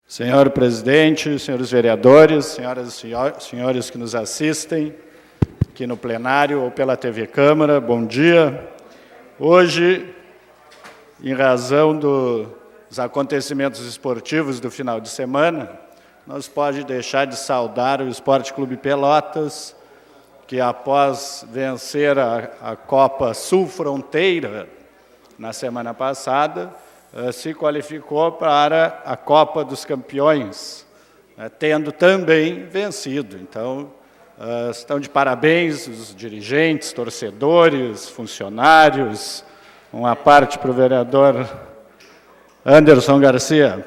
Senhor presidente, senhores vereadores, senhoras e senhores que nos assistem aqui no plenário ou pela TV Câmara, bom dia. Hoje, em razão dos acontecimentos esportivos do final de semana, não se pode deixar de saudar o Esporte Clube Pelotas, que após vencer a Copa Sul Fronteira na semana passada, se qualificou para a Copa dos Campeões, tendo também vencido. Então, estão de parabéns os dirigentes, torcedores, funcionários, uma parte para o vereador Anderson Garcia.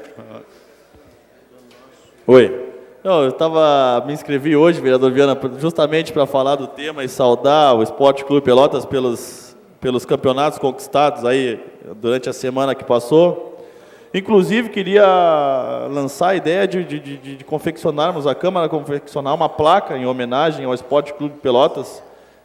Oi. Não, me inscrevi hoje, vereador Viana, justamente para falar do tema e saudar o Esporte Clube Pelotas pelos campeonatos conquistados aí durante a semana que passou. Inclusive, queria lançar a ideia de confeccionarmos, a Câmara confeccionar uma placa em homenagem ao Esporte Clube Pelotas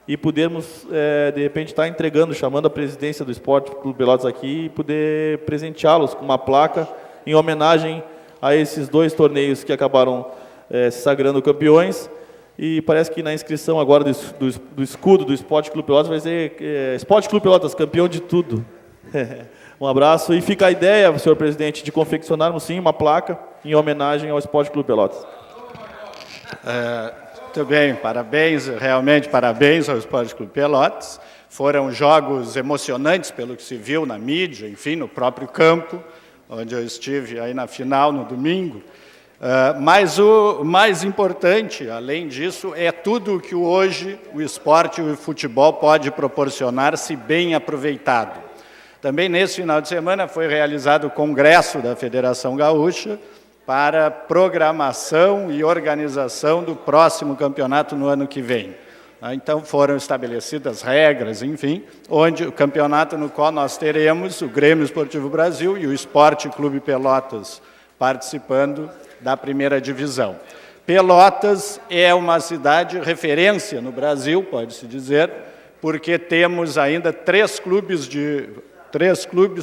e podermos, de repente, estar entregando, chamando a presidência do Esporte Clube Pelotas aqui e poder presenteá-los com uma placa em homenagem a esses dois torneios que acabaram se sagrando campeões. E parece que na inscrição agora do escudo do Esporte Clube Pelotas vai ser Esporte Clube Pelotas, campeão de tudo. Um abraço. E fica a ideia, senhor presidente, de confeccionarmos sim uma placa em homenagem ao Esporte Clube Pelotas. Muito bem, parabéns, realmente parabéns ao Esporte Clube Pelotas. Foram jogos emocionantes, pelo que se viu na mídia, enfim, no próprio campo, onde eu estive aí na final, no domingo. Mas o mais importante, além disso, é tudo o que hoje o esporte e o futebol pode proporcionar, se bem aproveitado. Também nesse final de semana foi realizado o Congresso da Federação Gaúcha para programação e organização do próximo campeonato no ano que vem. Então foram estabelecidas regras, enfim, onde o campeonato no qual nós teremos o Grêmio Esportivo Brasil e o Esporte Clube Pelotas participando da primeira divisão. Pelotas é uma cidade referência no Brasil, pode-se dizer, porque temos ainda três clubes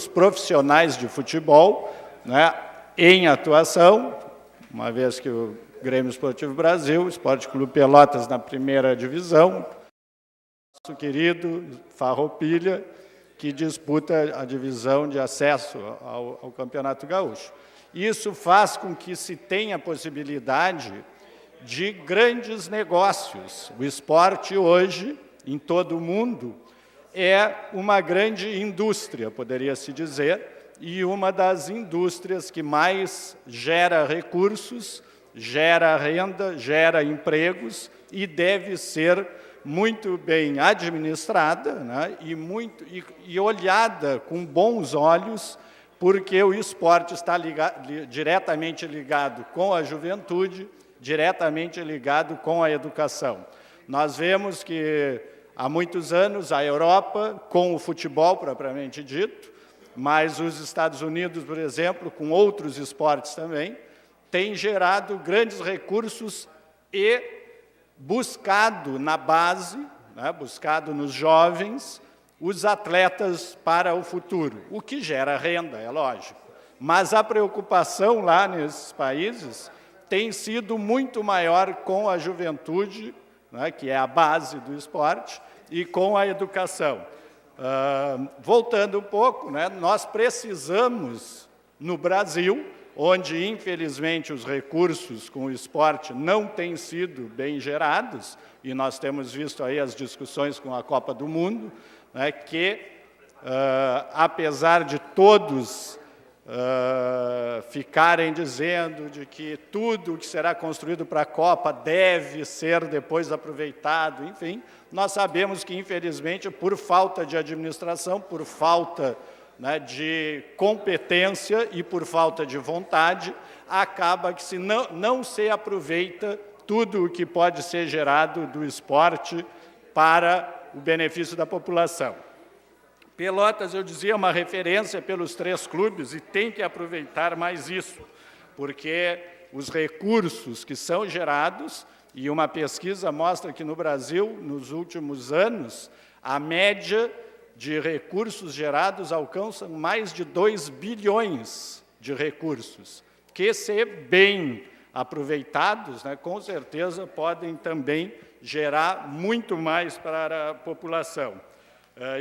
profissionais de futebol, né, em atuação, uma vez que o Grêmio Esportivo Brasil, o Esporte Clube Pelotas na primeira divisão, nosso querido Farroupilha, que disputa a divisão de acesso ao Campeonato Gaúcho. Isso faz com que se tenha a possibilidade de grandes negócios. O esporte hoje, em todo o mundo, é uma grande indústria, poderia-se dizer, e uma das indústrias que mais gera recursos, gera renda, gera empregos e deve ser muito bem administrada, né, e olhada com bons olhos, porque o esporte está diretamente ligado com a juventude, diretamente ligado com a educação. Nós vemos que há muitos anos a Europa, com o futebol propriamente dito, mas os Estados Unidos, por exemplo, com outros esportes também, tem gerado grandes recursos e buscado na base, né, buscado nos jovens, os atletas para o futuro, o que gera renda, é lógico. Mas a preocupação lá nesses países tem sido muito maior com a juventude, né, que é a base do esporte, e com a educação. Voltando um pouco, né, nós precisamos, no Brasil, onde, infelizmente, os recursos com o esporte não têm sido bem gerados, e nós temos visto aí as discussões com a Copa do Mundo, né, que, apesar de todos ficarem dizendo de que tudo que será construído para a Copa deve ser depois aproveitado, enfim, nós sabemos que, infelizmente, por falta de administração, por falta, né, de competência e por falta de vontade, acaba que não se aproveita tudo o que pode ser gerado do esporte para o benefício da população. Pelotas, eu dizia, é uma referência pelos três clubes e tem que aproveitar mais isso, porque os recursos que são gerados, e uma pesquisa mostra que no Brasil, nos últimos anos, a média de recursos gerados alcança mais de 2 bilhões de recursos. que, se bem aproveitados, né, com certeza podem também gerar muito mais para a população.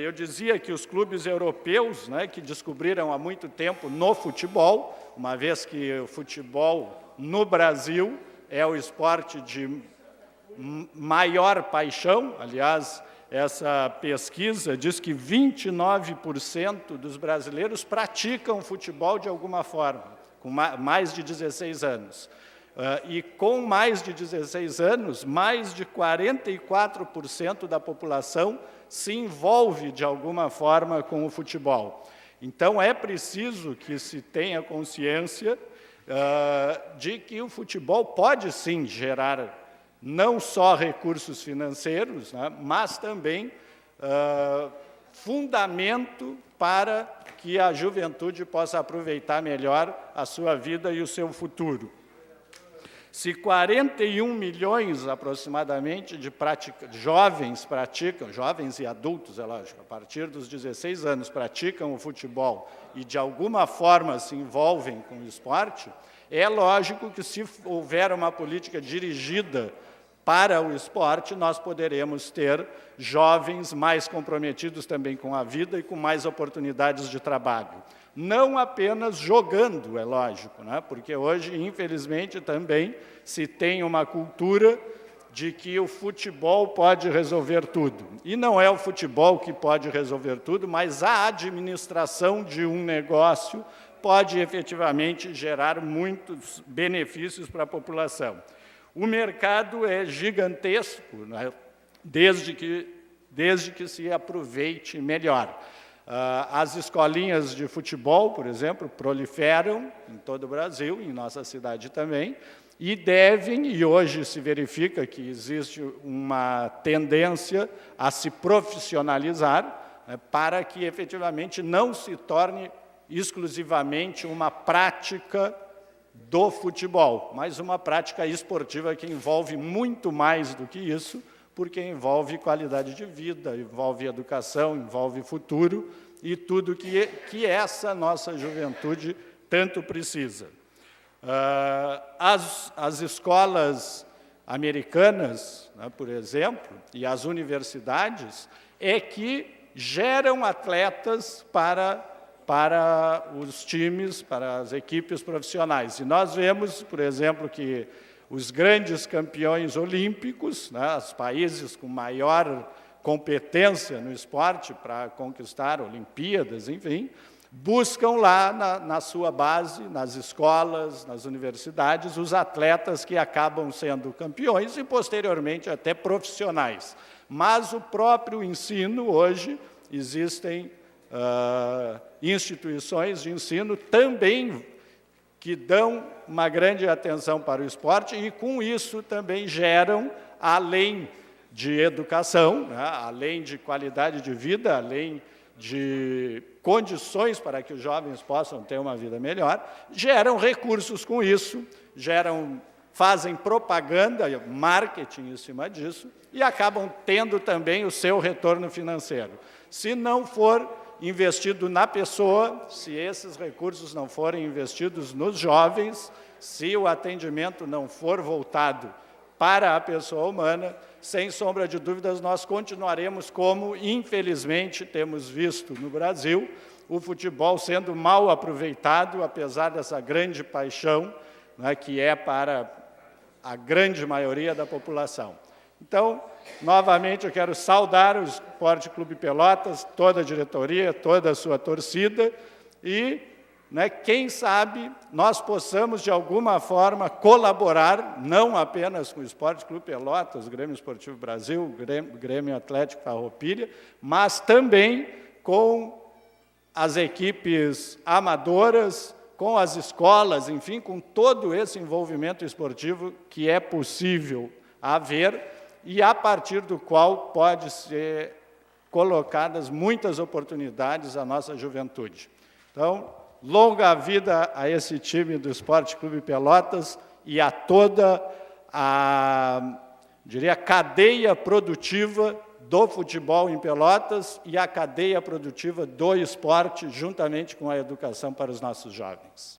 Eu dizia que os clubes europeus, né, que descobriram há muito tempo no futebol, uma vez que o futebol no Brasil é o esporte de maior paixão, aliás, essa pesquisa diz que 29% dos brasileiros praticam futebol de alguma forma, com mais de 16 anos. E com mais de 16 anos, mais de 44% da população se envolve de alguma forma com o futebol. Então, é preciso que se tenha consciência de que o futebol pode, sim, gerar não só recursos financeiros, né, mas também fundamento para que a juventude possa aproveitar melhor a sua vida e o seu futuro. Se 41 milhões, aproximadamente, de jovens praticam, jovens e adultos, é lógico, a partir dos 16 anos praticam o futebol e, de alguma forma, se envolvem com o esporte, é lógico que, se houver uma política dirigida para o esporte, nós poderemos ter jovens mais comprometidos também com a vida e com mais oportunidades de trabalho. Não apenas jogando, é lógico, né? Porque hoje, infelizmente, também se tem uma cultura de que o futebol pode resolver tudo. E não é o futebol que pode resolver tudo, mas a administração de um negócio pode efetivamente gerar muitos benefícios para a população. O mercado é gigantesco, né? desde que se aproveite melhor. As escolinhas de futebol, por exemplo, proliferam em todo o Brasil, em nossa cidade também, e hoje se verifica que existe uma tendência a se profissionalizar, né, para que efetivamente não se torne exclusivamente uma prática do futebol, mas uma prática esportiva que envolve muito mais do que isso, porque envolve qualidade de vida, envolve educação, envolve futuro e tudo que essa nossa juventude tanto precisa. As escolas americanas, né, por exemplo, e as universidades, é que geram atletas para os times, para as equipes profissionais. E nós vemos, por exemplo, que os grandes campeões olímpicos, né, os países com maior competência no esporte para conquistar Olimpíadas, enfim, buscam lá na sua base, nas escolas, nas universidades, os atletas que acabam sendo campeões e, posteriormente, até profissionais. Mas o próprio ensino, hoje, existem instituições de ensino também que dão uma grande atenção para o esporte e, com isso, também geram, além de educação, né, além de qualidade de vida, além de condições para que os jovens possam ter uma vida melhor, geram recursos com isso, fazem propaganda, marketing em cima disso, e acabam tendo também o seu retorno financeiro. Se não for investido na pessoa, se esses recursos não forem investidos nos jovens, se o atendimento não for voltado para a pessoa humana, sem sombra de dúvidas, nós continuaremos como, infelizmente, temos visto no Brasil, o futebol sendo mal aproveitado, apesar dessa grande paixão, né, que é para a grande maioria da população. Então, novamente, eu quero saudar o Esporte Clube Pelotas, toda a diretoria, toda a sua torcida e, né, quem sabe, nós possamos, de alguma forma, colaborar, não apenas com o Esporte Clube Pelotas, o Grêmio Esportivo Brasil, o Grêmio Atlético Farroupilha, mas também com as equipes amadoras, com as escolas, enfim, com todo esse envolvimento esportivo que é possível haver e a partir do qual pode ser colocadas muitas oportunidades à nossa juventude. Então, longa vida a esse time do Esporte Clube Pelotas e a toda a, diria, cadeia produtiva do futebol em Pelotas e a cadeia produtiva do esporte, juntamente com a educação para os nossos jovens.